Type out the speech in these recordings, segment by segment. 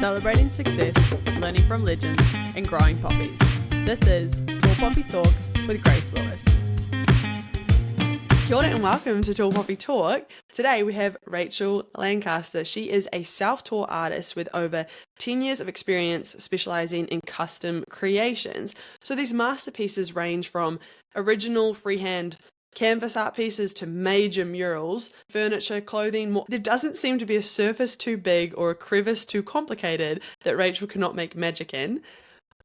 celebrating success, learning from legends, and growing poppies. This is Tall Poppy Talk with Grace Lewis. Kia ora and welcome to Tall Poppy Talk. Today we have Rachel Lancaster. She is a self-taught artist with over 10 years of experience specialising in custom creations. So these masterpieces range from original freehand canvas art pieces to major murals, furniture, clothing, more. There doesn't seem to be a surface too big or a crevice too complicated that Rachel cannot make magic in.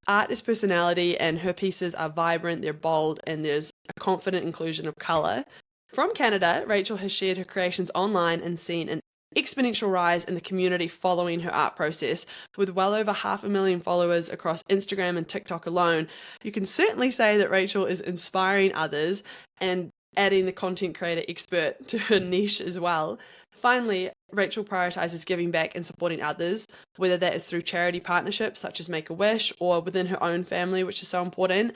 Art is personality and her pieces are vibrant, they're bold, and there's a confident inclusion of colour. From Canada, Rachel has shared her creations online and seen an exponential rise in the community following her art process. With well over 500,000 followers across Instagram and TikTok alone, you can certainly say that Rachel is inspiring others and adding the content creator expert to her niche as well. Finally, Rachel prioritizes giving back and supporting others, whether that is through charity partnerships such as Make-A-Wish or within her own family, which is so important.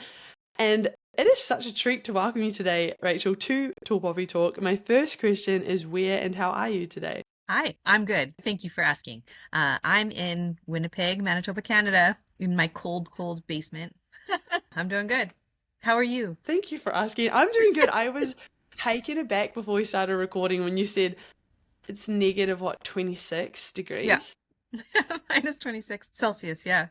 And it is such a treat to welcome you today, Rachel, to Tall Poppy Talk. My first question is, where and how are you today? Hi, I'm good. Thank you for asking. I'm in Winnipeg, Manitoba, Canada, in my cold basement. I'm doing good. How are you? Thank you for asking. I'm doing good. I was taken aback before we started recording when you said it's negative, 26 degrees? Yeah. Minus 26 Celsius, yeah.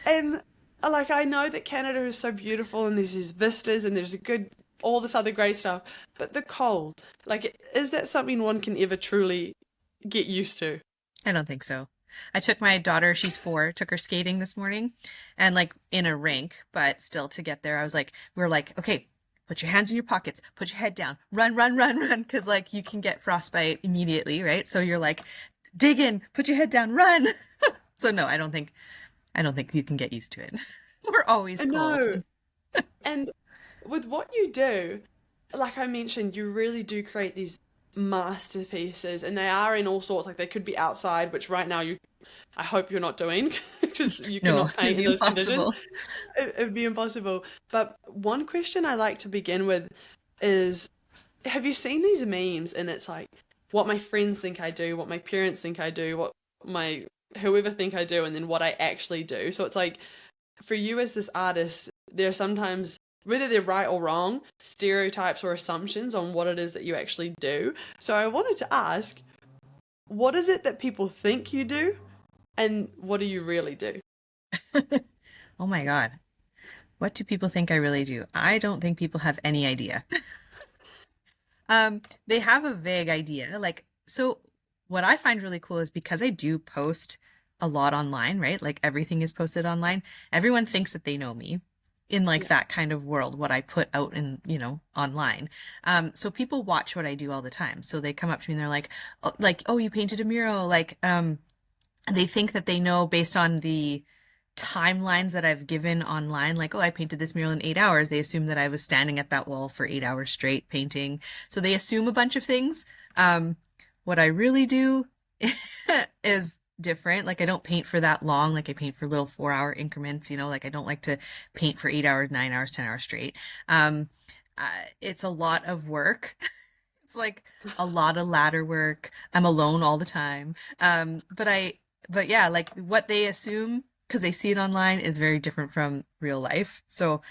And I know that Canada is so beautiful and there's these vistas and there's all this other great stuff, but the cold, is that something one can ever truly get used to? I don't think so. I took my daughter, she's 4, took her skating this morning and in a rink, but still to get there, we were like, okay, put your hands in your pockets, put your head down, run, because you can get frostbite immediately, right? So you're like, dig in, put your head down, run. So no, I don't think you can get used to it. We're always cold. No. And with what you do, like I mentioned, you really do create these masterpieces, and they are in all sorts. They could be outside, which right now I hope you're not doing, because you cannot paint in those conditions. It'd be impossible. But one question I like to begin with is, have you seen these memes? And it's what my friends think I do, what my parents think I do, what my whoever think I do, and then what I actually do. So it's for you as this artist, there are sometimes, whether they're right or wrong, stereotypes or assumptions on what it is that you actually do. So I wanted to ask, what is it that people think you do, and what do you really do? Oh my God. What do people think I really do? I don't think people have any idea. They have a vague idea. So what I find really cool is because I do post a lot online, right? Everything is posted online. Everyone thinks that they know me in that kind of world, what I put out in, online. So people watch what I do all the time. So they come up to me and they're oh, you painted a mural. They think that they know based on the timelines that I've given online, oh, I painted this mural in 8 hours. They assume that I was standing at that wall for 8 hours straight painting. So they assume a bunch of things. What I really do is different. I don't paint for that long. I paint for little 4-hour increments, I don't like to paint for 8 hours, 9 hours, 10 hours straight. It's a lot of work. It's a lot of ladder work. I'm alone all the time. But yeah, what they assume because they see it online is very different from real life. So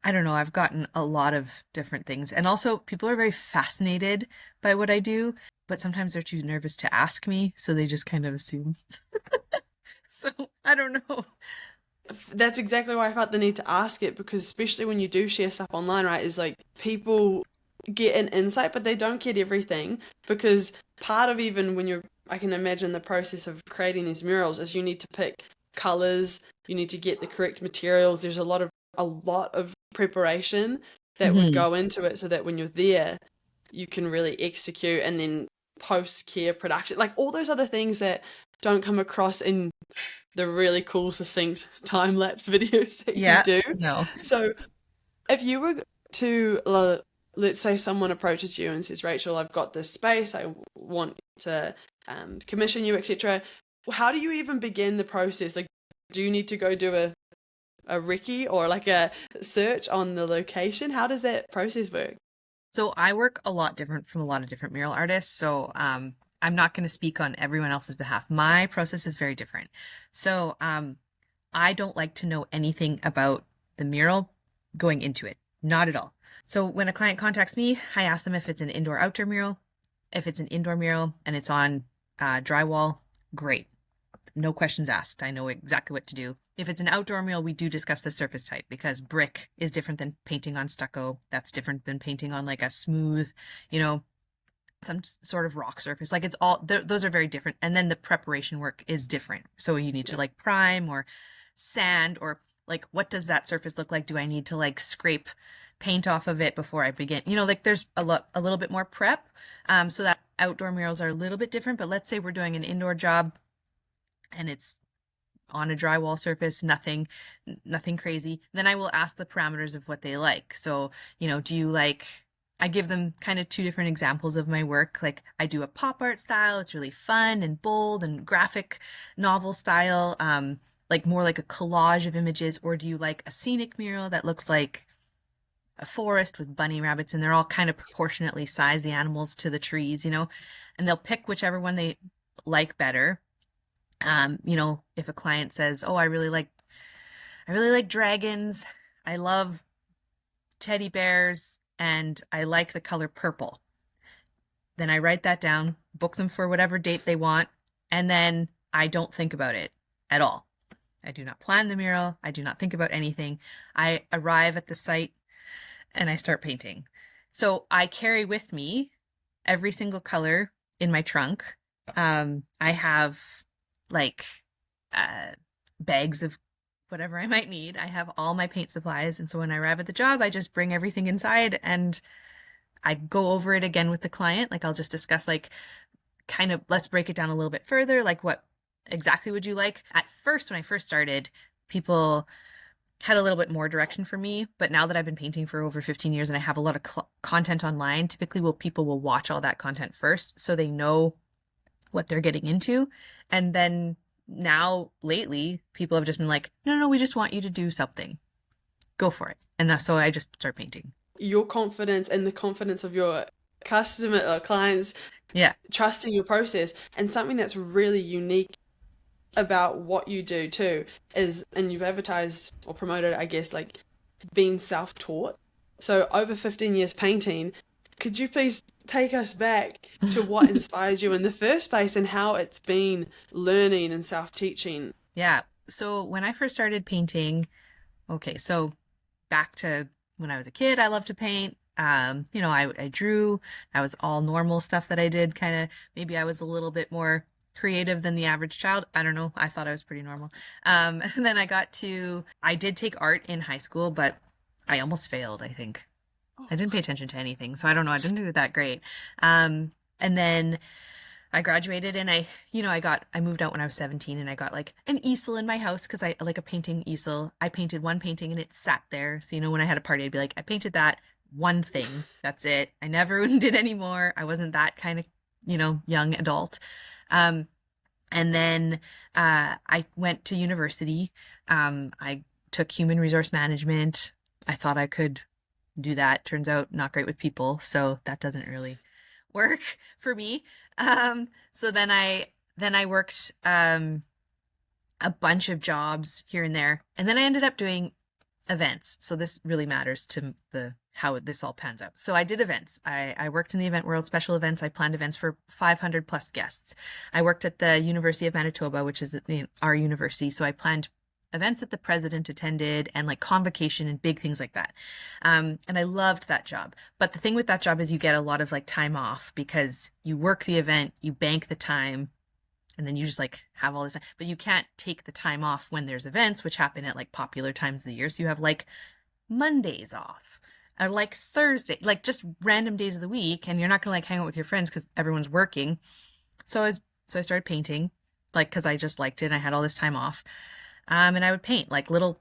I don't know. I've gotten a lot of different things. And also people are very fascinated by what I do, but sometimes they're too nervous to ask me. So they just kind of assume. So I don't know. That's exactly why I felt the need to ask it, because especially when you do share stuff online, right, is people get an insight, but they don't get everything, because part of even when I can imagine the process of creating these murals is you need to pick colors, you need to get the correct materials. There's a lot of preparation that would go into it so that when you're there, you can really execute, and then post-care production, all those other things that don't come across in the really cool, succinct time-lapse videos that you do. No. So if you were to, let's say someone approaches you and says, Rachel, I've got this space, I want to commission you, etc. How do you even begin the process? Do you need to go do a recce or a search on the location? How does that process work? So I work a lot different from a lot of different mural artists. So I'm not going to speak on everyone else's behalf. My process is very different. So I don't like to know anything about the mural going into it. Not at all. So when a client contacts me, I ask them if it's an indoor outdoor mural. If it's an indoor mural and it's on drywall, great. No questions asked. I know exactly what to do. If it's an outdoor mural, we do discuss the surface type because brick is different than painting on stucco. That's different than painting on like a smooth, some sort of rock surface. Like it's all, those are very different. And then the preparation work is different. So you need to like prime or sand, or like, what does that surface look like? Do I need to like scrape paint off of it before I begin? Like there's a little bit more prep. So that outdoor murals are a little bit different, but let's say we're doing an indoor job and it's on a drywall surface, nothing crazy. Then I will ask the parameters of what they like. So, do you like, I give them kind of two different examples of my work. Like I do a pop art style. It's really fun and bold and graphic novel style. Like more like a collage of images. Or do you like a scenic mural that looks like a forest with bunny rabbits and they're all kind of proportionately sized, the animals to the trees, and they'll pick whichever one they like better. If a client says, "Oh, I really like dragons. I love teddy bears and I like the color purple." Then I write that down, book them for whatever date they want, and then I don't think about it at all. I do not plan the mural. I do not think about anything. I arrive at the site and I start painting. So I carry with me every single color in my trunk. I have like bags of whatever I might need. I have all my paint supplies. And so when I arrive at the job, I just bring everything inside and I go over it again with the client. Like I'll just discuss like kind of, let's break it down a little bit further. Like what exactly would you like? At first, when I first started, people had a little bit more direction for me. But now that I've been painting for over 15 years and I have a lot of content online, typically people will watch all that content first so they know what they're getting into. And then now lately, people have just been like, no, we just want you to do something. Go for it. And so I just start painting. Your confidence and the confidence of your customer or clients, trusting your process, and something that's really unique about what you do too is, and you've advertised or promoted, I guess, like being self-taught. So over 15 years painting, could you please take us back to what inspired you in the first place and how it's been learning and self-teaching? Yeah. So when I first started painting, so back to when I was a kid, I loved to paint. I drew. That was all normal stuff that I did. Kind of, maybe I was a little bit more creative than the average child. I don't know. I thought I was pretty normal. And then I did take art in high school, but I almost failed, I think. I didn't pay attention to anything. So I don't know. I didn't do that great. And then I graduated and I moved out when I was 17 and I got like an easel in my house because I like a painting easel. I painted one painting and it sat there. So, when I had a party, I'd be like, I painted that one thing. That's it. I never did any more. I wasn't that kind of, young adult. And then I went to university. I took human resource management. I thought I could do that. Turns out not great with people. So that doesn't really work for me. So then I worked a bunch of jobs here and there. And then I ended up doing events. So this really matters to how this all pans out. So I did events. I worked in the event world, special events. I planned events for 500 plus guests. I worked at the University of Manitoba, which is our university. So I planned events that the president attended and like convocation and big things like that. And I loved that job. But the thing with that job is you get a lot of like time off because you work the event, you bank the time, and then you just like have all this time. But you can't take the time off when there's events, which happen at like popular times of the year. So you have like Mondays off or like Thursday, like just random days of the week. And you're not going to like hang out with your friends because everyone's working. So I started painting like, cause I just liked it and I had all this time off. And I would paint like little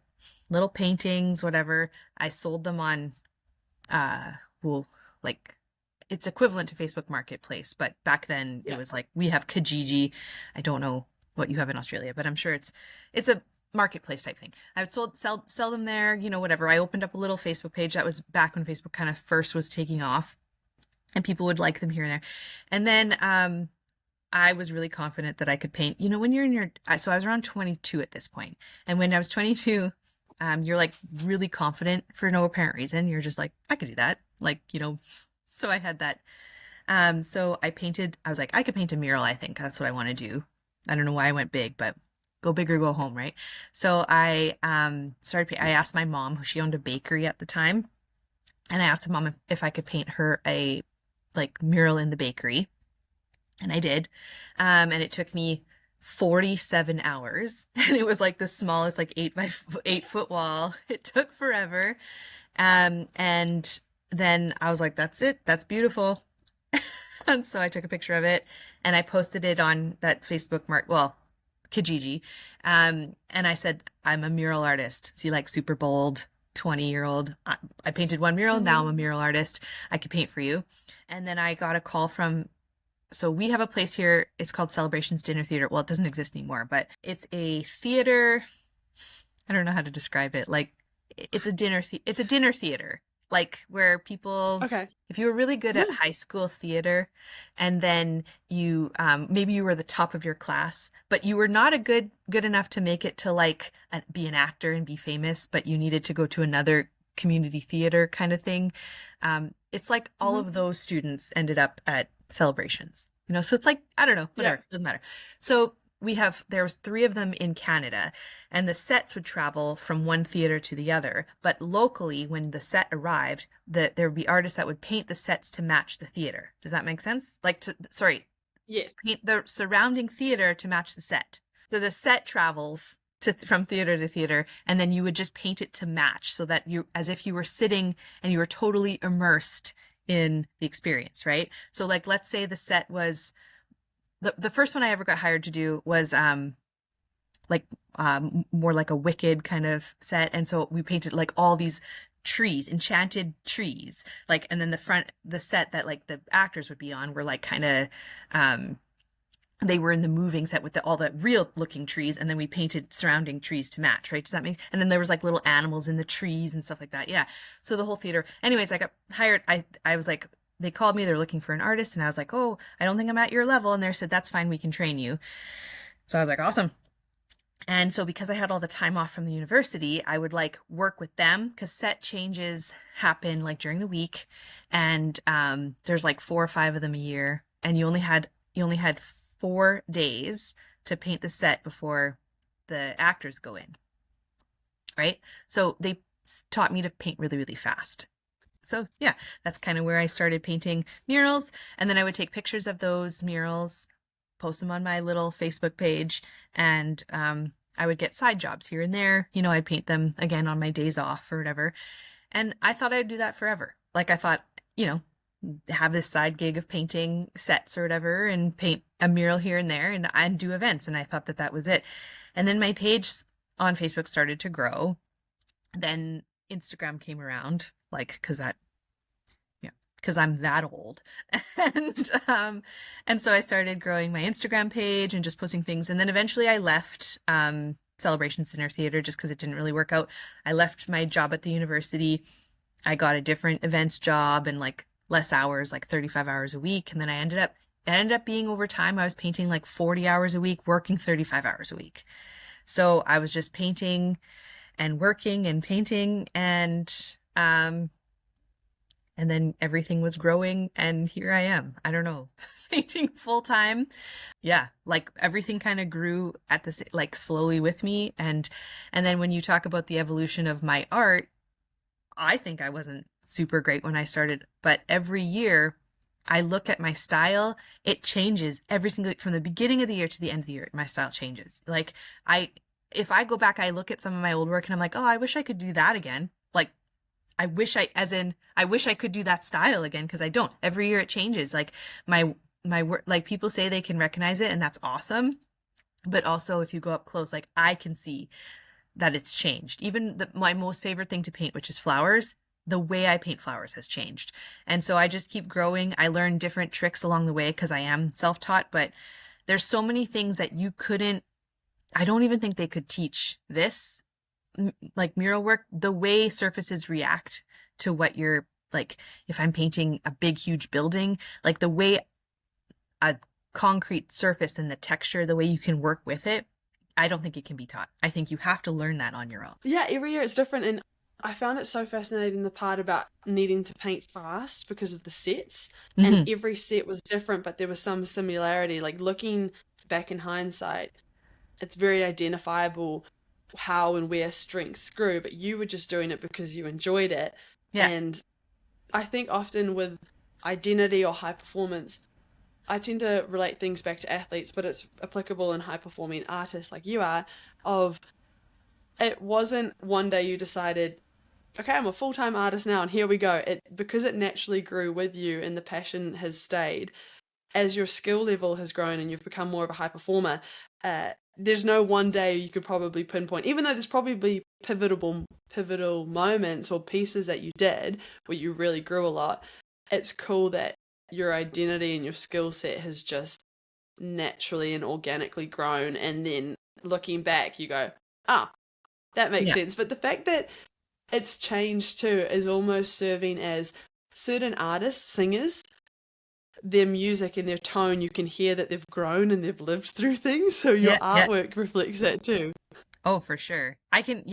paintings, whatever. I sold them on, like it's equivalent to Facebook Marketplace, but back then it was like, we have Kijiji. I don't know what you have in Australia, but I'm sure it's a marketplace type thing. I would sell them there, whatever. I opened up a little Facebook page. That was back when Facebook kind of first was taking off. and people would like them here and there. And then I was really confident that I could paint. You know, when you're in your, so I was around 22 at this point. And when I was 22, you're like really confident for no apparent reason. You're just like, I could do that. Like, you know, so I had that. So I was like, I could paint a mural. I think that's what I want to do. I don't know why I went big, but go big or go home, right? So I I asked my mom, who she owned a bakery at the time, and I asked mom if I could paint her a like mural in the bakery. And I did. And it took me 47 hours. And it was like the smallest, like 8 foot wall. It took forever. And then I was like, that's it. That's beautiful. And so I took a picture of it and I posted it on that Facebook Kijiji. And I said, I'm a mural artist. See, like super bold 20-year-old. I painted one mural. Now I'm a mural artist. I could paint for you. And then I got a call from, so we have a place here. It's called Celebrations Dinner Theater. Well, it doesn't exist anymore, but it's a theater. I don't know how to describe it. Like it's a dinner theater, like where people, Okay. if you were really good at high school theater and then you, maybe you were the top of your class, but you were not good enough to make it to like be an actor and be famous, but you needed to go to another community theater kind of thing. It's like all of those students ended up at Celebrations, you know, so it's like, I don't know, whatever, doesn't matter. So there was 3 of them in Canada, and the sets would travel from one theater to the other. But locally, when the set arrived, there would be artists that would paint the sets to match the theater. Does that make sense? Paint the surrounding theater to match the set. So the set travels from theater to theater, and then you would just paint it to match, so that as if you were sitting and you were totally immersed in the experience, right? So like, let's say the set was, the first one I ever got hired to do was more like a Wicked kind of set. And so we painted like all these trees, enchanted trees, like, and then the set that like the actors would be on were like kind of, they were in the moving set with all the real looking trees, and then we painted surrounding trees to match, right? Does that make, and then there was like little animals in the trees and stuff like that. Yeah. So the whole theater, anyways, I got hired. I was like, they called me, they're looking for an artist. And I was like, oh, I don't think I'm at your level. And they said, that's fine. We can train you. So I was like, awesome. And so because I had all the time off from the university, I would like work with them, because set changes happen like during the week. And there's like 4 or 5 of them a year. And you only had 4 days to paint the set before the actors go in. Right. So they taught me to paint really, really fast. So yeah, that's kind of where I started painting murals. And then I would take pictures of those murals, post them on my little Facebook page, and I would get side jobs here and there. You know, I'd paint them again on my days off or whatever. And I thought I'd do that forever. Like I thought, you know, have this side gig of painting sets or whatever and paint a mural here and there and do events. And I thought that was it. And then my page on Facebook started to grow. Then Instagram came around, like, because I'm that old. And so I started growing my Instagram page and just posting things. And then eventually I left Celebrations Dinner Theater just because it didn't really work out. I left my job at the university. I got a different events job and like less hours, like 35 hours a week. And then it ended up being overtime. I was painting like 40 hours a week, working 35 hours a week. So I was just painting and working and painting, and then everything was growing, and here I am. I don't know, painting full time. Yeah, like everything kind of grew at this, like slowly with me. And then when you talk about the evolution of my art, I think I wasn't super great when I started, but every year I look at my style, it changes every single, from the beginning of the year to the end of the year, my style changes. Like if I go back, I look at some of my old work and I'm like, oh, I wish I could do that again. Like, I wish I could do that style again, because I don't. Every year it changes. Like my work, like people say they can recognize it, and that's awesome. But also if you go up close, like I can see that it's changed. Even my most favorite thing to paint, which is flowers, the way I paint flowers has changed. And so I just keep growing. I learn different tricks along the way because I am self-taught, but there's so many things that I don't even think they could teach this, like mural work, the way surfaces react to what you're like if I'm painting a big, huge building, like the way a concrete surface and the texture, the way you can work with it, I don't think it can be taught. I think you have to learn that on your own. Yeah, every year it's different. And I found it so fascinating, the part about needing to paint fast because of the sets. And Hmm. every set was different, but there was some similarity. Like looking back in hindsight, it's very identifiable how and where strengths grew, but you were just doing it because you enjoyed it. Yeah. And I think often with identity or high performance, I tend to relate things back to athletes, but it's applicable in high performing artists like you are, of it wasn't one day you decided, okay, I'm a full-time artist now and here we go. It because it naturally grew with you and the passion has stayed. As your skill level has grown and you've become more of a high performer, there's no one day you could probably pinpoint, even though there's probably pivotal moments or pieces that you did where you really grew a lot. It's cool that your identity and your skill set has just naturally and organically grown, and then looking back you go, ah, that makes Yeah. sense. But the fact that it's changed too is almost serving as certain artists, singers, their music and their tone, you can hear that they've grown and they've lived through things. So your Yeah. Yeah. artwork reflects that too. Oh, for sure. I can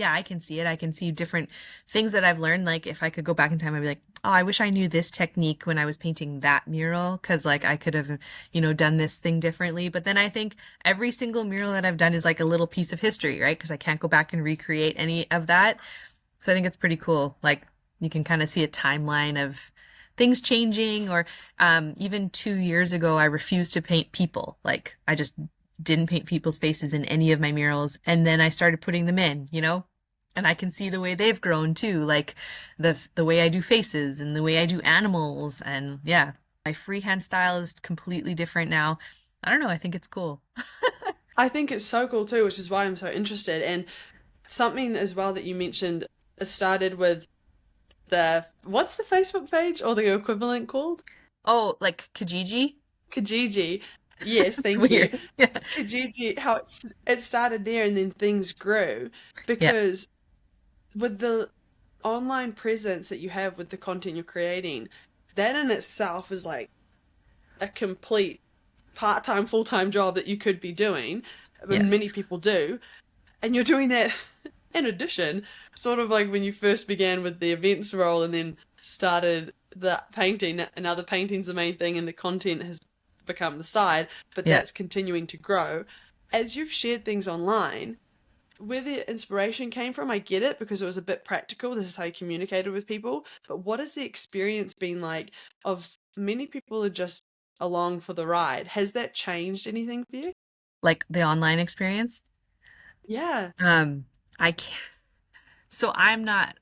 see it. I can see different things that I've learned. Like if I could go back in time, I'd be like, oh, I wish I knew this technique when I was painting that mural, because like I could have, done this thing differently. But then I think every single mural that I've done is like a little piece of history, right? Because I can't go back and recreate any of that. So I think it's pretty cool. Like you can kind of see a timeline of things changing, or even 2 years ago, I refused to paint people. Like I just didn't paint people's faces in any of my murals. And then I started putting them in, and I can see the way they've grown too, like the way I do faces and the way I do animals. And yeah, my freehand style is completely different now. I don't know. I think it's cool. I think it's so cool too, which is why I'm so interested. And something as well that you mentioned, it started with what's the Facebook page or the equivalent called? Oh, like Kijiji? Kijiji. Yes, It's thank you. weird. Yeah. Kijiji, how it started there and then things grew Yeah. because with the online presence that you have with the content you're creating, that in itself is like a complete part-time, full-time job that you could be doing, and many Yes. people do, and you're doing that in addition, sort of like when you first began with the events role and then started the painting, and now the painting's the main thing and the content has become the side, but Yeah. that's continuing to grow. As you've shared things online, where the inspiration came from, I get it because it was a bit practical. This is how you communicated with people. But what has the experience been like of many people are just along for the ride? Has that changed anything for you? Like the online experience. Yeah. Um, I can't. So I'm not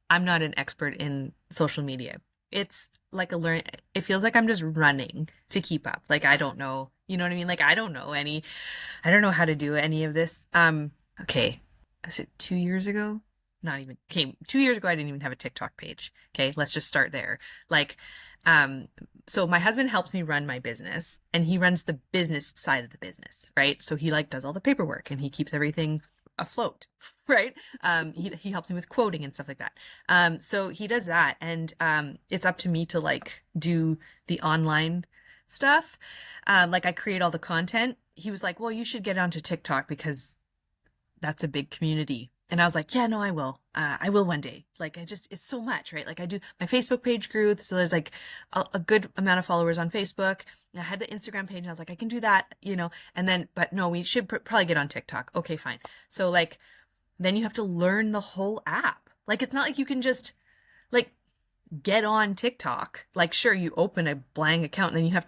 an expert in social media. It's like it feels like I'm just running to keep up. Like I don't know, you know what I mean? Like I don't know how to do any of this. Okay. Is it 2 years ago? Not even. Okay, 2 years ago I didn't even have a TikTok page. Okay, let's just start there. Like, um, so my husband helps me run my business and he runs the business side of the business, right? So he like does all the paperwork and he keeps everything afloat, right? He helps me with quoting and stuff like that. So he does that, and it's up to me to like do the online stuff. Like I create all the content. He was like, "Well, you should get onto TikTok because that's a big community." And I was like, yeah, no, I will. I will one day. Like, it's so much, right? Like, I do, my Facebook page grew. So there's like a good amount of followers on Facebook. And I had the Instagram page and I was like, I can do that, and then, but no, we should probably get on TikTok. Okay, fine. So like, then you have to learn the whole app. Like, it's not like you can just like get on TikTok. Like, sure, you open a blank account and then you have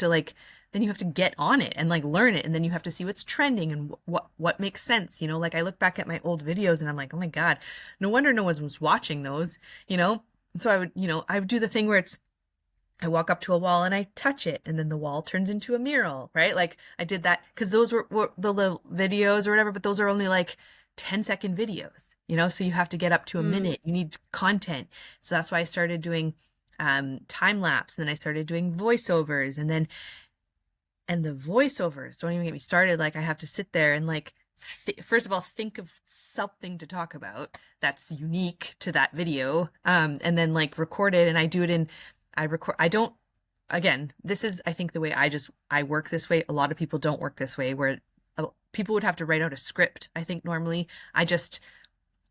to get on it and like learn it. And then you have to see what's trending and what makes sense. Like I look back at my old videos and I'm like, oh my God, no wonder no one was watching those, So I would do the thing where I walk up to a wall and I touch it and then the wall turns into a mural, right? Like I did that because those were the little videos or whatever, but those are only like 10-second videos, so you have to get up to a minute. You need content. So that's why I started doing time lapse, and then I started doing voiceovers, and the voiceovers don't even get me started. Like I have to sit there and like first of all, think of something to talk about that's unique to that video, and then like record it. And I do it in, I don't, again, this is, I think, the way I work this way. A lot of people don't work this way, where people would have to write out a script. I think normally I just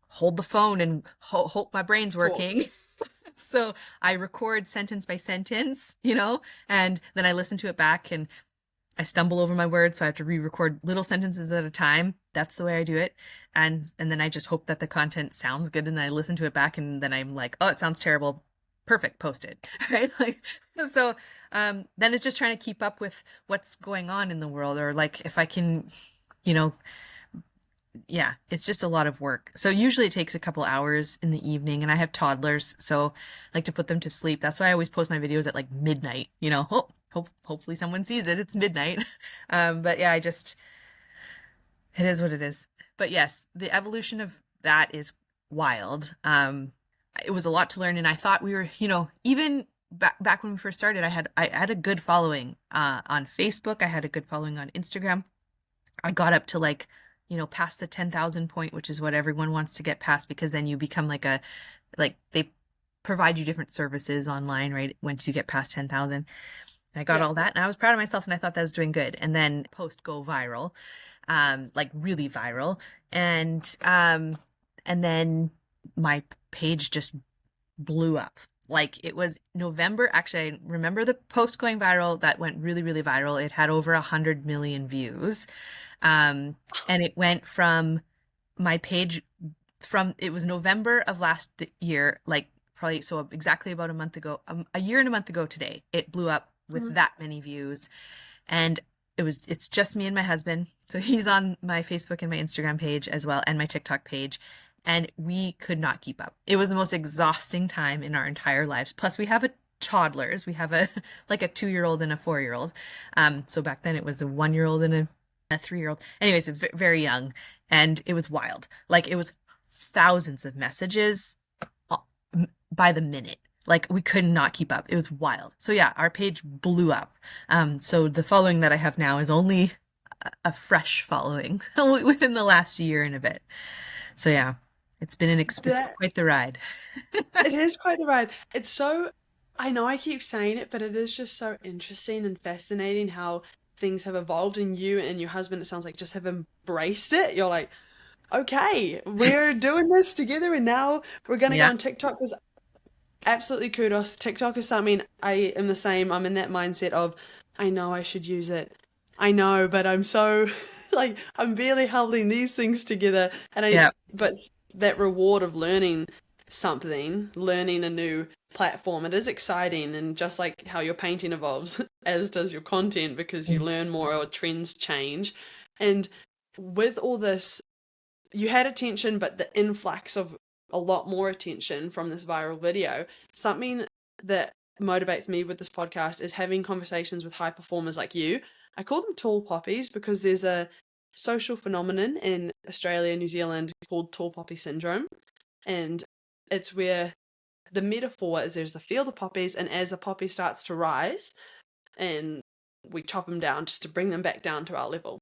hold the phone and hope my brain's working. So I record sentence by sentence, and then I listen to it back, and I stumble over my words, so I have to re-record little sentences at a time. That's the way I do it. And then I just hope that the content sounds good, and then I listen to it back, and then I'm like, oh, it sounds terrible. Perfect, post it. Right? Like, so then it's just trying to keep up with what's going on in the world, or like if I can, yeah, it's just a lot of work. So usually it takes a couple hours in the evening, and I have toddlers, so I like to put them to sleep. That's why I always post my videos at like midnight, hopefully someone sees it. It's midnight. But yeah, it is what it is. But yes, the evolution of that is wild. It was a lot to learn, and I thought we were, even back when we first started, I had a good following on Facebook. I had a good following on Instagram. I got up to like, past the 10,000 point, which is what everyone wants to get past, because then you become like they provide you different services online, right? Once you get past 10,000. I got all that, and I was proud of myself, and I thought that was doing good. And then post go viral, like really viral. And then my page just blew up. Like, it was November. Actually, I remember the post going viral that went really, really viral. It had over 100 million views. And it went from my page it was November of last year, like probably, so exactly about a month ago, a year and a month ago today, it blew up with that many views. And it's just me and my husband. So he's on my Facebook and my Instagram page as well, and my TikTok page. And we could not keep up. It was the most exhausting time in our entire lives. Plus we have toddlers. We have like a 2-year-old and a 4-year-old. So back then it was a 1-year-old and a 3-year-old. Anyways, very young. And it was wild. Like, it was thousands of messages by the minute. Like, we could not keep up. It was wild. So yeah, our page blew up. So the following that I have now is only a fresh following within the last year and a bit. So yeah, it's been it's quite the ride. It is quite the ride. I know I keep saying it, but it is just so interesting and fascinating how things have evolved, and you and your husband, it sounds like, just have embraced it. You're like, okay, we're doing this together, and now we're going to go on TikTok, because absolutely kudos. TikTok is something I am the same. I'm in that mindset of, I know I should use it. I know, but I'm so like, I'm barely holding these things together. And but that reward of learning something, learning a new platform, it is exciting. And just like how your painting evolves, as does your content, because you learn more or trends change. And with all this, you had attention, but the influx of a lot more attention from this viral video. Something that motivates me with this podcast is having conversations with high performers like you. I call them tall poppies because there's a social phenomenon in Australia and New Zealand called tall poppy syndrome. And it's where the metaphor is, there's the field of poppies, and as a poppy starts to rise, and we chop them down just to bring them back down to our level.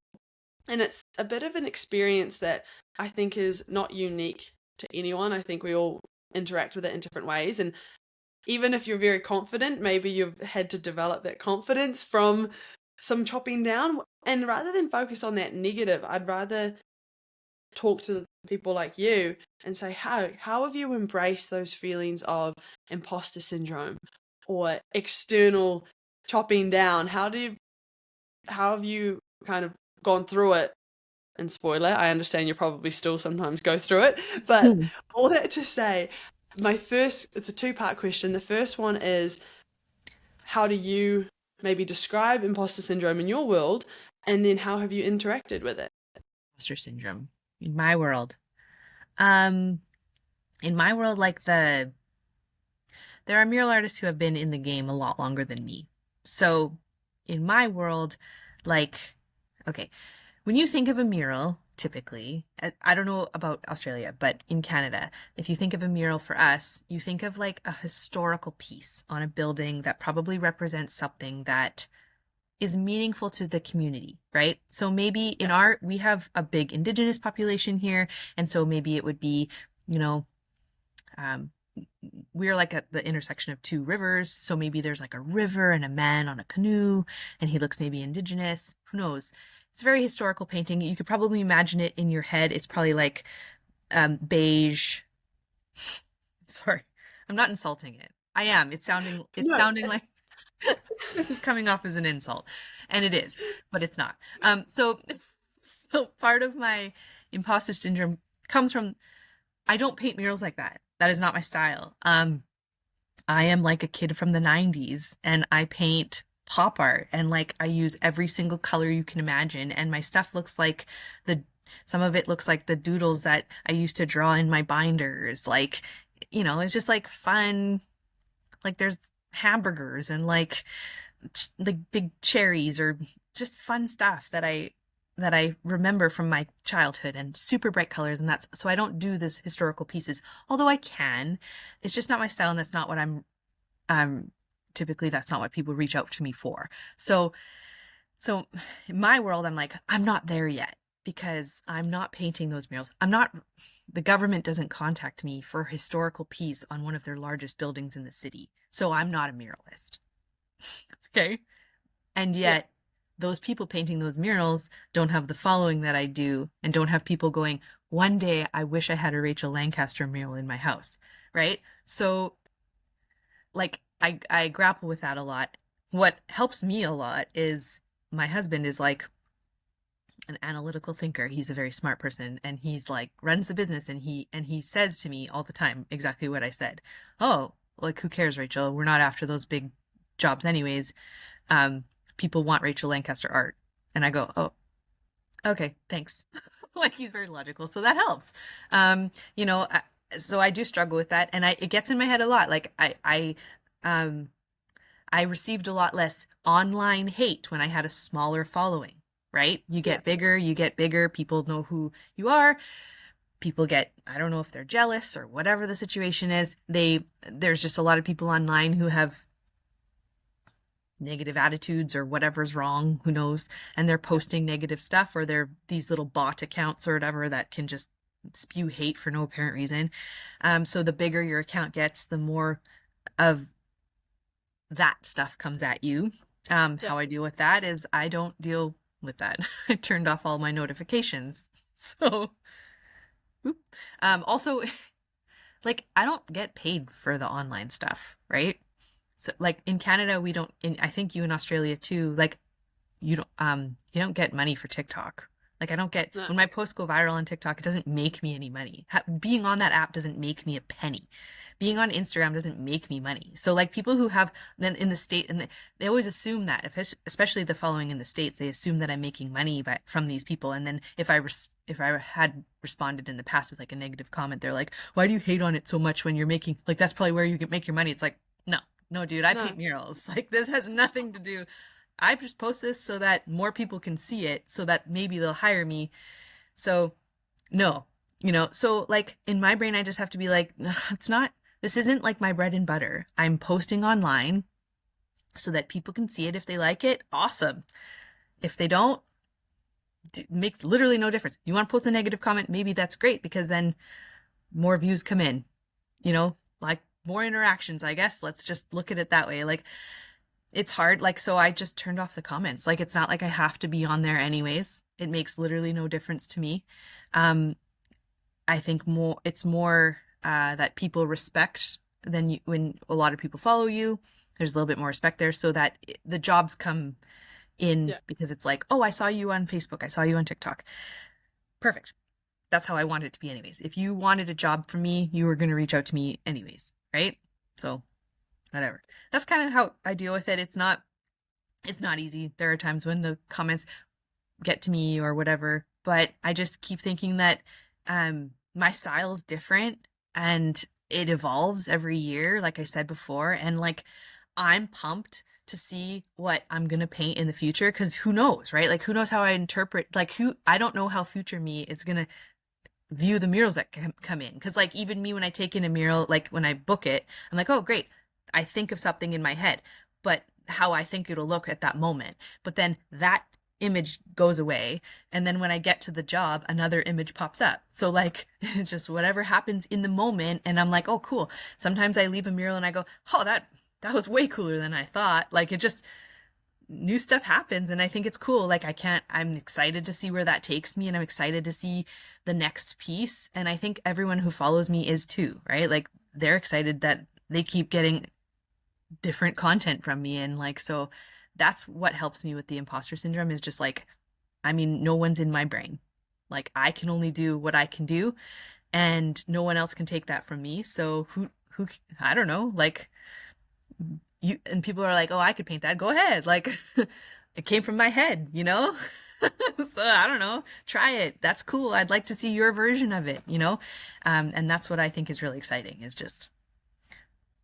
And it's a bit of an experience that I think is not unique to anyone. I think we all interact with it in different ways. And even if you're very confident, maybe you've had to develop that confidence from some chopping down. And rather than focus on that negative, I'd rather talk to people like you and say, how have you embraced those feelings of imposter syndrome or external chopping down? How have you kind of gone through it? And spoiler, I understand you probably still sometimes go through it, but all that to say, it's a 2-part question. The first one is, how do you maybe describe imposter syndrome in your world? And then how have you interacted with it? Imposter syndrome in my world. Like there are mural artists who have been in the game a lot longer than me. So in my world, like, okay, when you think of a mural, typically, I don't know about Australia, but in Canada, if you think of a mural for us, you think of like a historical piece on a building that probably represents something that is meaningful to the community, right? So maybe in we have a big Indigenous population here, and so maybe it would be, you know, we're like at the intersection of two rivers, so maybe there's like a river and a man on a canoe, and he looks maybe Indigenous. Who knows? It's a very historical painting. You could probably imagine it in your head. It's probably like beige. Sorry, I'm not insulting it. I am. It's sounding like this is coming off as an insult, and it is, but it's not. So part of my imposter syndrome comes from I don't paint murals like that. That is not my style. I am like a kid from the 90s, and I paint pop art, and like I use every single color you can imagine, and my stuff looks like some of it looks like the doodles that I used to draw in my binders. Like, you know, it's just like fun. Like there's hamburgers and like big cherries or just fun stuff that I remember from my childhood, and super bright colors. And that's, so I don't do this historical pieces, although I can. It's just not my style, and that's not what typically that's not what people reach out to me for. So in my world, I'm like, I'm not there yet, because I'm not painting those murals. The government doesn't contact me for a historical piece on one of their largest buildings in the city. So I'm not a muralist. Okay. And yet those people painting those murals don't have the following that I do, and don't have people going, one day I wish I had a Rachel Lancaster mural in my house. Right. So like I grapple with that a lot. What helps me a lot is my husband is like an analytical thinker. He's a very smart person, and he's like runs the business, and he says to me all the time exactly what I said. Oh, like, who cares, Rachel? We're not after those big jobs anyways. People want Rachel Lancaster art. And I go, oh, okay, thanks. Like, he's very logical, so that helps. You know, so I do struggle with that, and it gets in my head a lot. Like I received a lot less online hate when I had a smaller following. Right? You get bigger, people know who you are. People get, I don't know if they're jealous or whatever the situation is. There's just a lot of people online who have negative attitudes or whatever's wrong, who knows, and they're posting negative stuff, or they're these little bot accounts or whatever that can just spew hate for no apparent reason. So the bigger your account gets, the more of that stuff comes at you. How I deal with that is I don't deal with that. I turned off all my notifications. So also, like, I don't get paid for the online stuff, right? So like in Canada, we don't, I think you in Australia too, like you don't get money for TikTok. Like I don't get, when my posts go viral on TikTok, it doesn't make me any money. Being on that app doesn't make me a penny. Being on Instagram doesn't make me money. So like people who have then in the state, and they always assume that, especially the following in the States, they assume that I'm making money from these people. And then if I had responded in the past with like a negative comment, they're like, why do you hate on it so much when you're making, like, that's probably where you can make your money. It's like, no, dude, I paint murals. Like, this has nothing to do. I just post this so that more people can see it, so that maybe they'll hire me. So no, so like in my brain, I just have to be like, this isn't like my bread and butter. I'm posting online so that people can see it. If they like it, awesome. If they don't, it makes literally no difference. You want to post a negative comment, maybe that's great, because then more views come in, like more interactions, I guess. Let's just look at it that way. Like, it's hard. Like, so I just turned off the comments. Like, it's not like I have to be on there anyways. It makes literally no difference to me. I think it's more that people respect when a lot of people follow you. There's a little bit more respect there, so that the jobs come in, because it's like, oh, I saw you on Facebook. I saw you on TikTok. Perfect. That's how I want it to be anyways. If you wanted a job from me, you were going to reach out to me anyways, right? So whatever. That's kind of how I deal with it. It's not easy. There are times when the comments get to me or whatever, but I just keep thinking that my style is different and it evolves every year, like I said before. And like, I'm pumped to see what I'm going to paint in the future, because who knows, right? Like, who knows how I interpret, like, I don't know how future me is going to view the murals that come in. Because like, even me, when I take in a mural, like when I book it, I'm like, oh, great. I think of something in my head, but how I think it'll look at that moment. But then that image goes away, and then when I get to the job, another image pops up. So like it's just whatever happens in the moment, and I'm like, oh cool. Sometimes I leave a mural and I go, oh, that was way cooler than I thought. Like it just, new stuff happens, and I think it's cool. Like I'm excited to see where that takes me, and I'm excited to see the next piece, and I think everyone who follows me is too, right? Like they're excited that they keep getting different content from me, and like, so that's what helps me with the imposter syndrome, is just like, I mean, no one's in my brain. Like I can only do what I can do, and no one else can take that from me. So who I don't know, like, you, and people are like, oh, I could paint that, go ahead, like it came from my head, you know. So I don't know, try it, that's cool, I'd like to see your version of it, you know. And that's what I think is really exciting, is just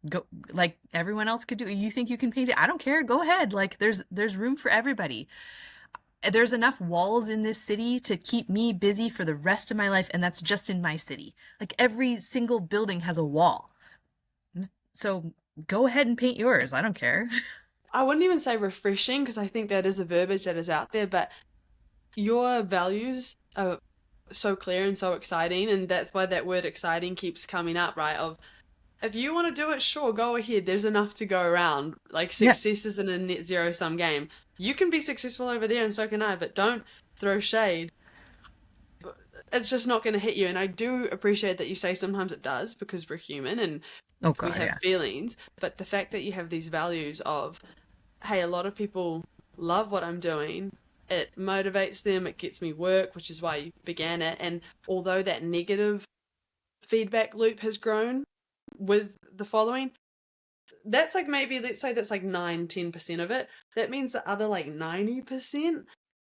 go, like everyone else could do it. You think you can paint it, I don't care, go ahead. Like there's room for everybody. There's enough walls in this city to keep me busy for the rest of my life, and that's just in my city. Like every single building has a wall, so go ahead and paint yours, I don't care. I wouldn't even say refreshing, because I think that is a verbiage that is out there, but your values are so clear and so exciting, and that's why that word exciting keeps coming up, right? Of, if you want to do it, sure, go ahead. There's enough to go around. Like Yeah. success isn't a net zero sum game. You can be successful over there, and so can I, but don't throw shade. It's just not going to hit you. And I do appreciate that you say sometimes it does, because we're human and Oh we god, have yeah. feelings. But the fact that you have these values of, hey, a lot of people love what I'm doing. It motivates them. It gets me work, which is why you began it. And although that negative feedback loop has grown with the following, that's like, maybe let's say that's like 9-10% of it. That means the other like 90%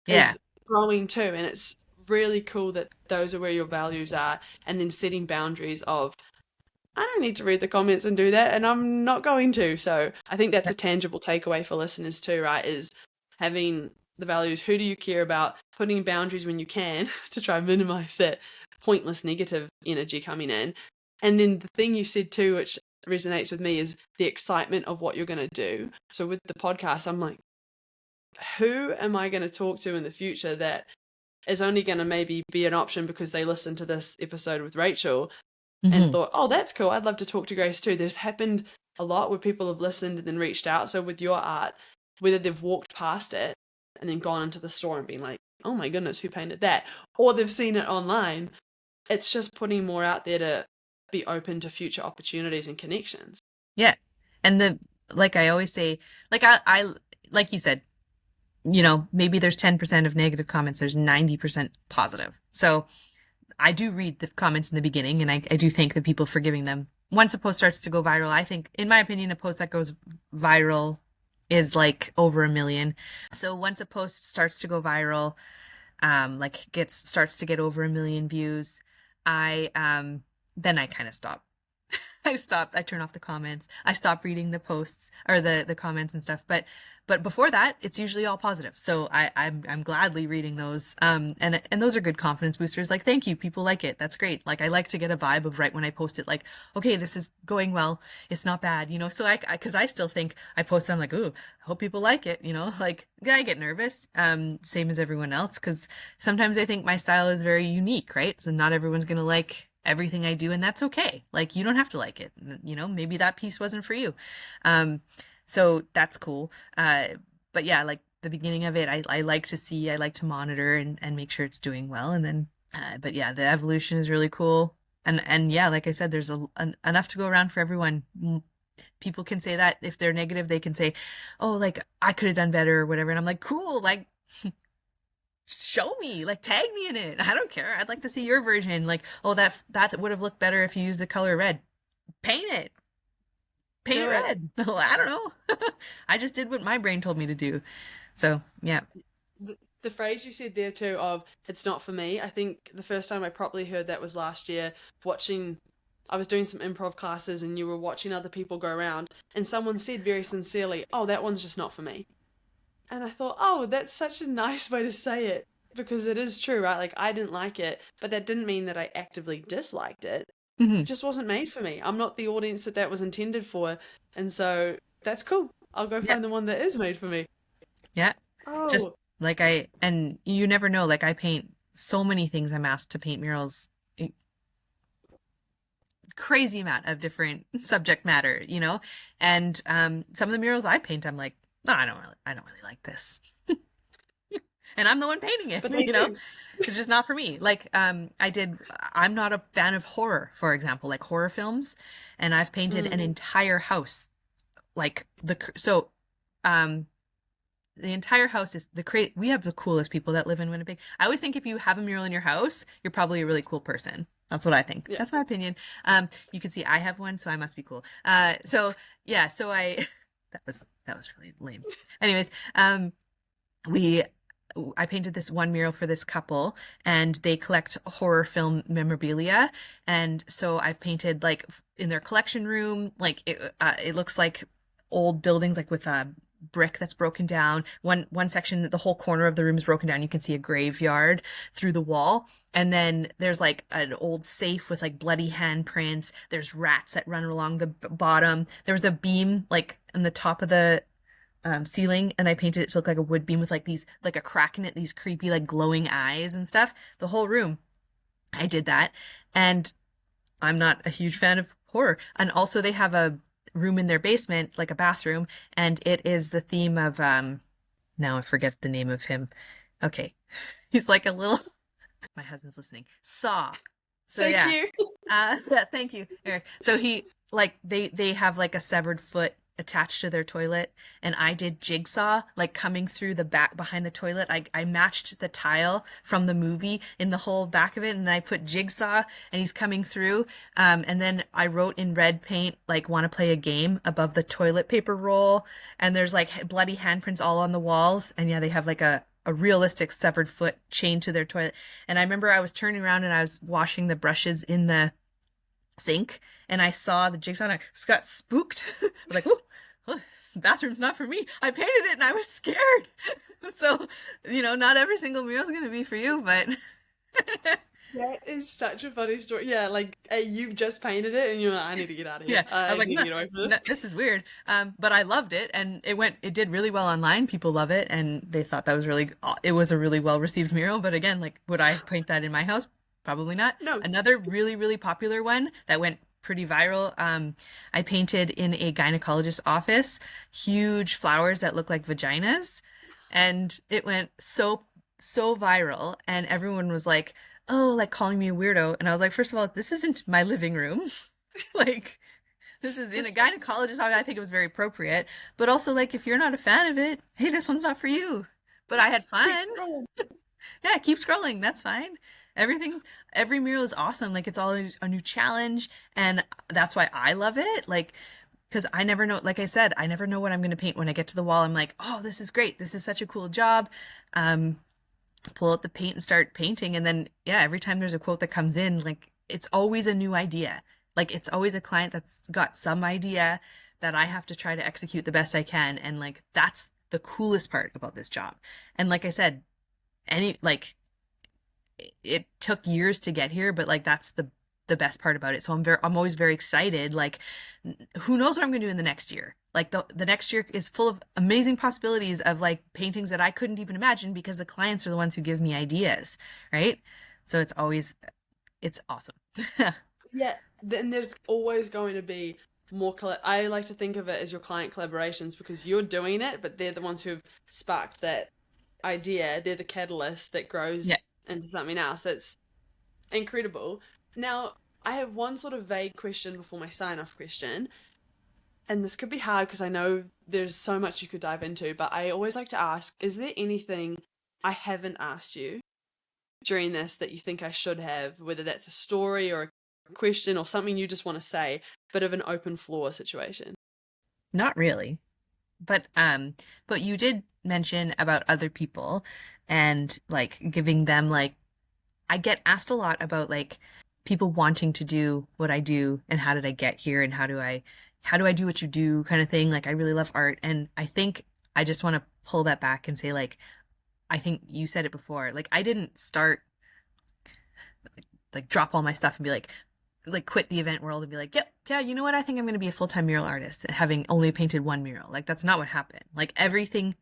Yeah. is growing too. And it's really cool that those are where your values are. And then setting boundaries of, I don't need to read the comments and do that, and I'm not going to. So I think that's a tangible takeaway for listeners too, right? Is having the values, who do you care about, putting boundaries when you can to try and minimize that pointless negative energy coming in. And then the thing you said too, which resonates with me, is the excitement of what you're going to do. So with the podcast, I'm like, who am I going to talk to in the future that is only going to maybe be an option because they listened to this episode with Rachel and thought, oh, that's cool, I'd love to talk to Grace too. There's happened a lot where people have listened and then reached out. So with your art, whether they've walked past it and then gone into the store and been like, oh my goodness, who painted that? Or they've seen it online. It's just putting more out there to be open to future opportunities and connections. Yeah. And the, like I always say, like I like you said, you know, maybe there's 10% of negative comments, there's 90% positive. So I do read the comments in the beginning, and I do thank the people for giving them. Once a post starts to go viral, I think, in my opinion, a post that goes viral is like over 1 million. So once a post starts to go viral, like starts to get over 1 million views, I then I kind of stop. I turn off the comments. I stop reading the posts or the comments and stuff. But before that, it's usually all positive. So I'm gladly reading those. And those are good confidence boosters. Like, thank you, people like it. That's great. Like, I like to get a vibe of right when I post it, like, okay, this is going well. It's not bad, you know? So cause I still think I post, I'm like, ooh, I hope people like it, you know? Like, yeah, I get nervous. Same as everyone else. Cause sometimes I think my style is very unique, right? So not everyone's going to like everything I do, and that's okay. Like, you don't have to like it, you know, maybe that piece wasn't for you. So that's cool. But yeah, like the beginning of it, I like to see, I like to monitor and make sure it's doing well. And then, but yeah, the evolution is really cool. And yeah, like I said, there's enough to go around for everyone. People can say that if they're negative, they can say, oh, like I could have done better or whatever. And I'm like, cool, like, show me, like tag me in it. I don't care. I'd like to see your version. Like, oh, that would have looked better if you used the color red. Paint it red. I don't know. I just did what my brain told me to do. So yeah. The phrase you said there too of, it's not for me, I think the first time I properly heard that was last year, I was doing some improv classes and you were watching other people go around, and someone said very sincerely, oh, that one's just not for me. And I thought, oh, that's such a nice way to say it, because it is true, right? Like, I didn't like it, but that didn't mean that I actively disliked it. It just wasn't made for me. I'm not the audience that was intended for. And so that's cool. I'll go Yeah. find the one that is made for me. Yeah. Just Oh, like and you never know, like I paint so many things. I'm asked to paint murals, crazy amount of different subject matter, and some of the murals I paint, I'm like, no, I don't really like this. And I'm the one painting it, but they do. it's just not for me. Like, I'm not a fan of horror, for example, like horror films, and I've painted an Mm. entire house, like um, the entire house is we have the coolest people that live in Winnipeg. I always think if you have a mural in your house, you're probably a really cool person. That's what I think. Yeah. That's my opinion. You can see I have one, so I must be cool. So yeah, so I that was really lame. Anyways, we I painted this one mural for this couple, and they collect horror film memorabilia. And so I've painted like in their collection room, like it looks like old buildings, like with a brick that's broken down. One section, the whole corner of the room is broken down. You can see a graveyard through the wall. And then there's like an old safe with like bloody handprints. There's rats that run along the bottom. There was a beam like in the top of the ceiling, and I painted it to look like a wood beam with like these, like a crack in it, these creepy like glowing eyes and stuff. The whole room, I did that. And I'm not a huge fan of horror. And also they have a room in their basement, like a bathroom, and it is the theme of now I forget the name of him. Okay. He's like a little my husband's listening. Saw. So Thank yeah. you. Yeah, thank you, Eric. So he like they have like a severed foot attached to their toilet, and I did jigsaw like coming through the back behind the toilet. I matched the tile from the movie in the whole back of it, and I put jigsaw and he's coming through. And then I wrote in red paint like want to play a game above the toilet paper roll, and there's like bloody handprints all on the walls, and yeah, they have like a realistic severed foot chained to their toilet. And I remember I was turning around and I was washing the brushes in the sink, and I saw the jigsaw and I just got spooked. I was like, oh, this bathroom's not for me. I painted it and I was scared. So, not every single meal is going to be for you, but That is such a funny story. Yeah, like you just painted it and you're like, I need to get out of here. yeah, I was like, need to get away from this. this is weird. But I loved it, and it did really well online. People love it, and they thought that was it was a really well received mural. But again, like, would I paint that in my house? Probably not. No. Another really, really popular one that went pretty viral. I painted in a gynecologist's office, huge flowers that look like vaginas, and it went so viral, and everyone was like, oh, like calling me a weirdo. And I was like, first of all, this isn't my living room. Like, this is in a gynecologist office. I think it was very appropriate. But also, like, if you're not a fan of it, hey, this one's not for you. But I had fun. Yeah, keep scrolling. That's fine. Every mural is awesome. Like, it's all a new challenge. And that's why I love it. Like, because I never know, like I said, I never know what I'm going to paint. When I get to the wall, I'm like, oh, this is great. This is such a cool job. Pull out the paint and start painting. And then, yeah, every time there's a quote that comes in, like, it's always a new idea. Like, it's always a client that's got some idea that I have to try to execute the best I can. And like, that's the coolest part about this job. And like I said, it took years to get here, but like, that's the best part about it. So I'm always very excited. Like, who knows what I'm going to do in the next year? Like the next year is full of amazing possibilities of like paintings that I couldn't even imagine, because the clients are the ones who give me ideas, right? So it's awesome. Yeah, then there's always going to be more. I like to think of it as your client collaborations, because you're doing it, but they're the ones who've sparked that idea. They're the catalyst that grows into something else. That's incredible. Now, I have one sort of vague question before my sign-off question. And this could be hard because I know there's so much you could dive into, but I always like to ask, is there anything I haven't asked you during this that you think I should have, whether that's a story or a question or something you just want to say, bit of an open floor situation? Not really. But you did mention about other people, and like giving them, like, I get asked a lot about like people wanting to do what I do, and how did I get here, and how do I do what you do, kind of thing. Like, I really love art, and I think I just want to pull that back and say, like, I think you said it before, like, I didn't start like drop all my stuff and be like quit the event world and be like, yep, yeah, you know what? I think I'm going to be a full-time mural artist, having only painted one mural. Like, that's not what happened. Like, everything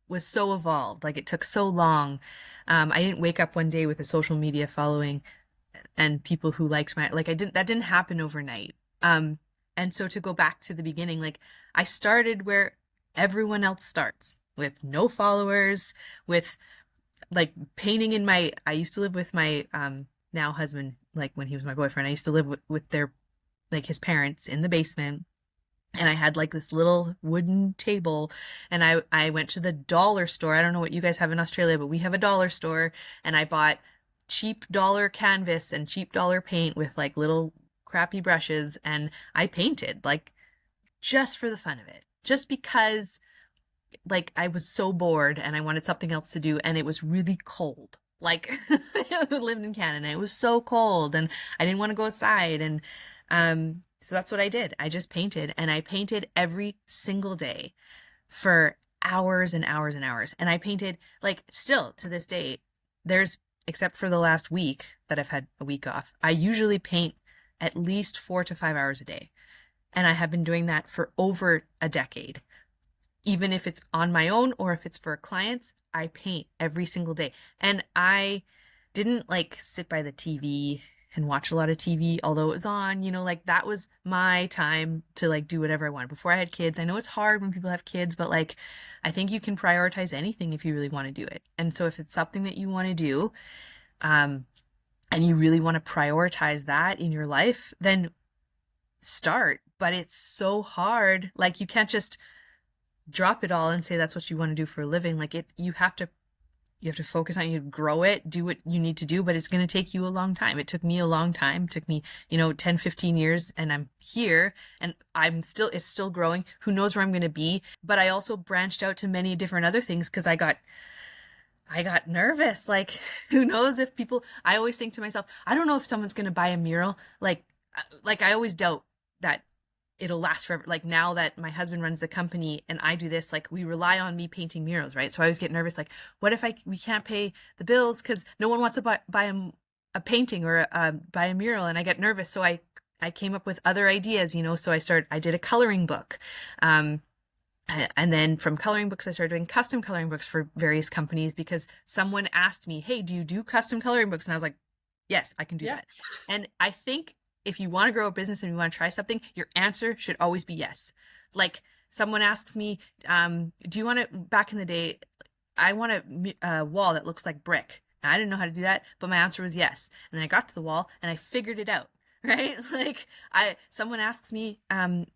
was so evolved. Like, it took so long. I didn't wake up one day with a social media following and people who liked my, like, that didn't happen overnight. And so to go back to the beginning, like, I started where everyone else starts, with no followers, with like painting in my, I used to live with my now husband, like when he was my boyfriend, I used to live with their, like his parents in the basement. And I had like this little wooden table, and I went to the dollar store. I don't know what you guys have in Australia, but we have a dollar store, and I bought cheap dollar canvas and cheap dollar paint with like little crappy brushes, and I painted like just for the fun of it, just because like I was so bored and I wanted something else to do, and it was really cold. Like I lived in Canada, it was so cold, and I didn't want to go outside, and so that's what I did. I just painted, and I painted every single day for hours and hours and hours. And I painted, like, still to this day, there's, except for the last week that I've had a week off, I usually paint at least 4 to 5 hours a day. And I have been doing that for over a decade. Even if it's on my own or if it's for clients, I paint every single day. And I didn't like sit by the TV and watch a lot of TV, although it was on, you know, like that was my time to like do whatever I wanted before I had kids. I know it's hard when people have kids, but like, I think you can prioritize anything if you really want to do it. And so if it's something that you want to do, and you really want to prioritize that in your life, then start. But it's so hard. Like you can't just drop it all and say that's what you want to do for a living. Like you have to focus on it, you grow it, do what you need to do, but it's going to take you a long time. It took me a long time. It took me, 10, 15 years, and I'm here, and it's still growing. Who knows where I'm going to be? But I also branched out to many different other things because I got nervous. Like, who knows if I always think to myself, I don't know if someone's going to buy a mural. Like I always doubt that it'll last forever. Like now that my husband runs the company and I do this, like we rely on me painting murals, right? So I always get nervous. Like, what if we can't pay the bills because no one wants to buy a painting or buy a mural, and I get nervous. So I came up with other ideas, so I did a coloring book. And then from coloring books, I started doing custom coloring books for various companies because someone asked me, hey, do you do custom coloring books? And I was like, yes, I can do that. And I think if you want to grow a business and you want to try something, your answer should always be yes. Like someone asks me, do you want to, back in the day, I want a wall that looks like brick. And I didn't know how to do that, but my answer was yes. And then I got to the wall and I figured it out, right? Like someone asks me,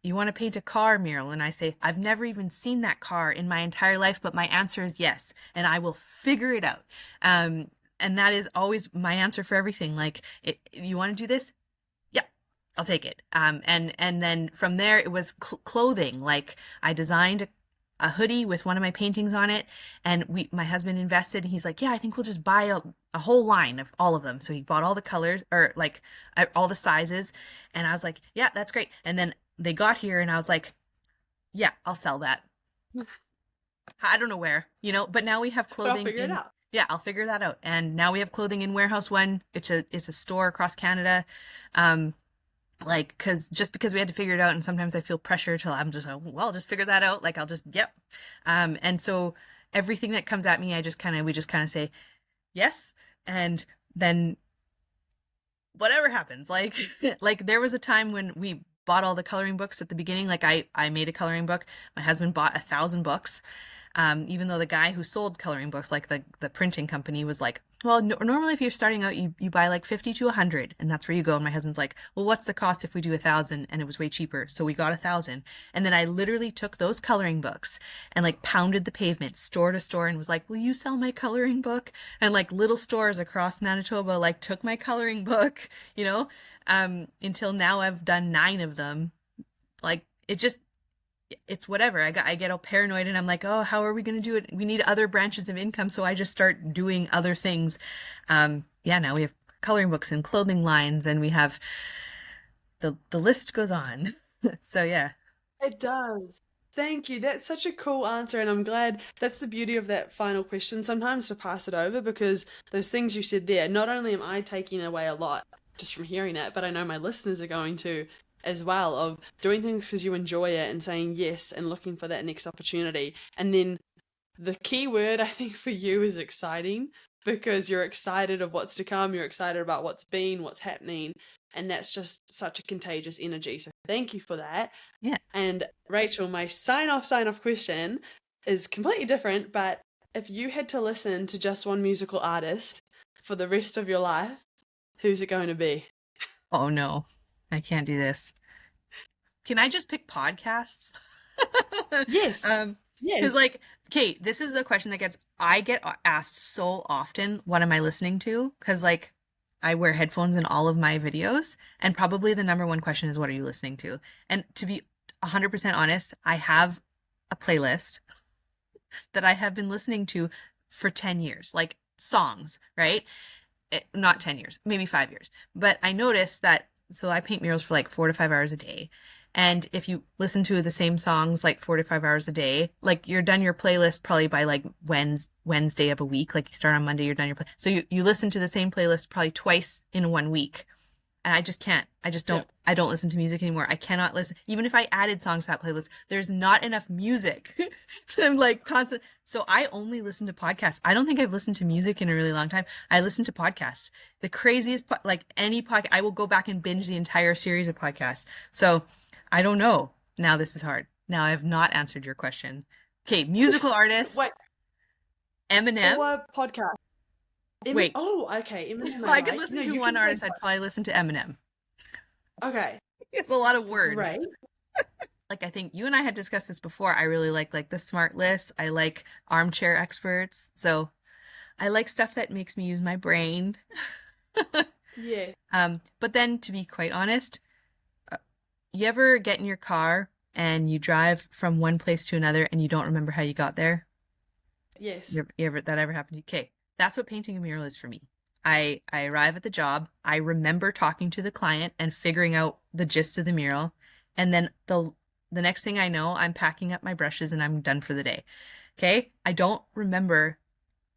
you want to paint a car mural? And I say, I've never even seen that car in my entire life, but my answer is yes. And I will figure it out. And that is always my answer for everything. Like, you want to do this? I'll take it. And then from there it was clothing. Like I designed a hoodie with one of my paintings on it, and my husband invested, and he's like, yeah, I think we'll just buy a whole line of all of them. So he bought all the colors, or like all the sizes. And I was like, yeah, that's great. And then they got here and I was like, yeah, I'll sell that. I don't know where, but now we have clothing. I'll figure it out. Yeah, I'll figure that out. And now we have clothing in Warehouse One. It's a store across Canada. Like, because we had to figure it out, and sometimes I feel pressure till I'm just like, well, I'll just figure that out. Like, I'll just, yep. And so everything that comes at me, we just kind of say yes. And then whatever happens, like, like there was a time when we bought all the coloring books at the beginning. Like I made a coloring book. My husband bought 1,000 books. Even though the guy who sold coloring books, like the printing company, was like, well, normally if you're starting out, you buy like 50 to 100, and that's where you go. And my husband's like, well, what's the cost if we do 1,000? And it was way cheaper. So we got 1,000. And then I literally took those coloring books and like pounded the pavement store to store and was like, will you sell my coloring book? And like little stores across Manitoba, like took my coloring book, until now I've done 9 of them. Like it's whatever. I get all paranoid and I'm like, oh, how are we going to do it? We need other branches of income. So I just start doing other things. Now we have coloring books and clothing lines, and we have the list goes on. So yeah. It does. Thank you. That's such a cool answer. And I'm glad that's the beauty of that final question sometimes, to pass it over, because those things you said there, not only am I taking away a lot just from hearing it, but I know my listeners are going to as well, of doing things because you enjoy it and saying yes and looking for that next opportunity. And then the key word I think for you is exciting, because you're excited of what's to come, you're excited about what's been, what's happening, and that's just such a contagious energy. So thank you for that. Yeah. And Rachel, my sign off question is completely different, but if you had to listen to just one musical artist for the rest of your life, who's it going to be? Oh no, I can't do this. Can I just pick podcasts? Yes. Because Yes. like, okay, this is the question that I get asked so often, what am I listening to? Because like I wear headphones in all of my videos, and probably the number one question is, what are you listening to? And to be 100% honest, I have a playlist that I have been listening to for 10 years, like songs, right? Not 10 years, maybe 5 years. But I noticed that, so I paint murals for like 4 to 5 hours a day. And if you listen to the same songs like 4 to 5 hours a day, like you're done your playlist probably by like Wednesday of a week. Like you start on Monday, you're done your play. So you listen to the same playlist probably twice in 1 week. And I just can't. I just don't. I don't listen to music anymore. I cannot listen. Even if I added songs to that playlist, there's not enough music to like constant. So I only listen to podcasts. I don't think I've listened to music in a really long time. I listen to podcasts. The craziest, like any podcast, I will go back and binge the entire series of podcasts. So I don't know. Now this is hard. Now I have not answered your question. Okay, musical artist. Wait. Eminem. Or podcast. Wait. Oh, okay. Eminem. If I could listen to one artist, I'd probably listen to Eminem. Okay. It's a lot of words. Right. Like, I think you and I had discussed this before. I really like the smart lists. I like armchair experts. So I like stuff that makes me use my brain. Yeah. But then to be quite honest, you ever get in your car and you drive from one place to another and you don't remember how you got there? Yes. You ever that ever happened to you? Okay. That's what painting a mural is for me. I arrive at the job. I remember talking to the client and figuring out the gist of the mural. And then the next thing I know, I'm packing up my brushes and I'm done for the day. Okay? I don't remember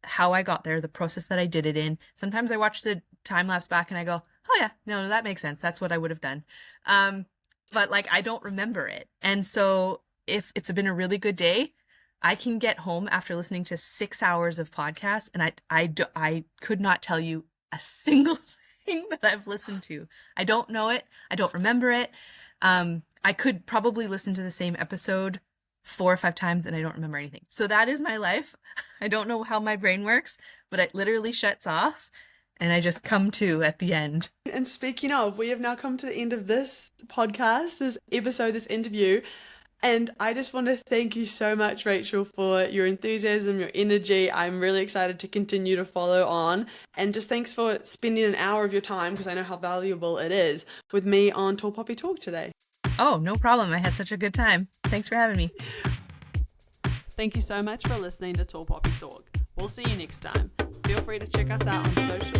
how I got there, the process that I did it in. Sometimes I watch the time lapse back and I go, oh yeah, no, that makes sense. That's what I would have done. But like, I don't remember it. And so if it's been a really good day, I can get home after listening to 6 hours of podcasts, and I could not tell you a single thing that I've listened to. I don't know it. I don't remember it. I could probably listen to the same episode 4 or 5 times, and I don't remember anything. So that is my life. I don't know how my brain works, but it literally shuts off, and I just come to at the end. And speaking of, we have now come to the end of this podcast, this episode, this interview. And I just want to thank you so much, Rachel, for your enthusiasm, your energy. I'm really excited to continue to follow on. And just thanks for spending an hour of your time, because I know how valuable it is, with me on Tall Poppy Talk today. Oh, no problem. I had such a good time. Thanks for having me. Thank you so much for listening to Tall Poppy Talk. We'll see you next time. Feel free to check us out on social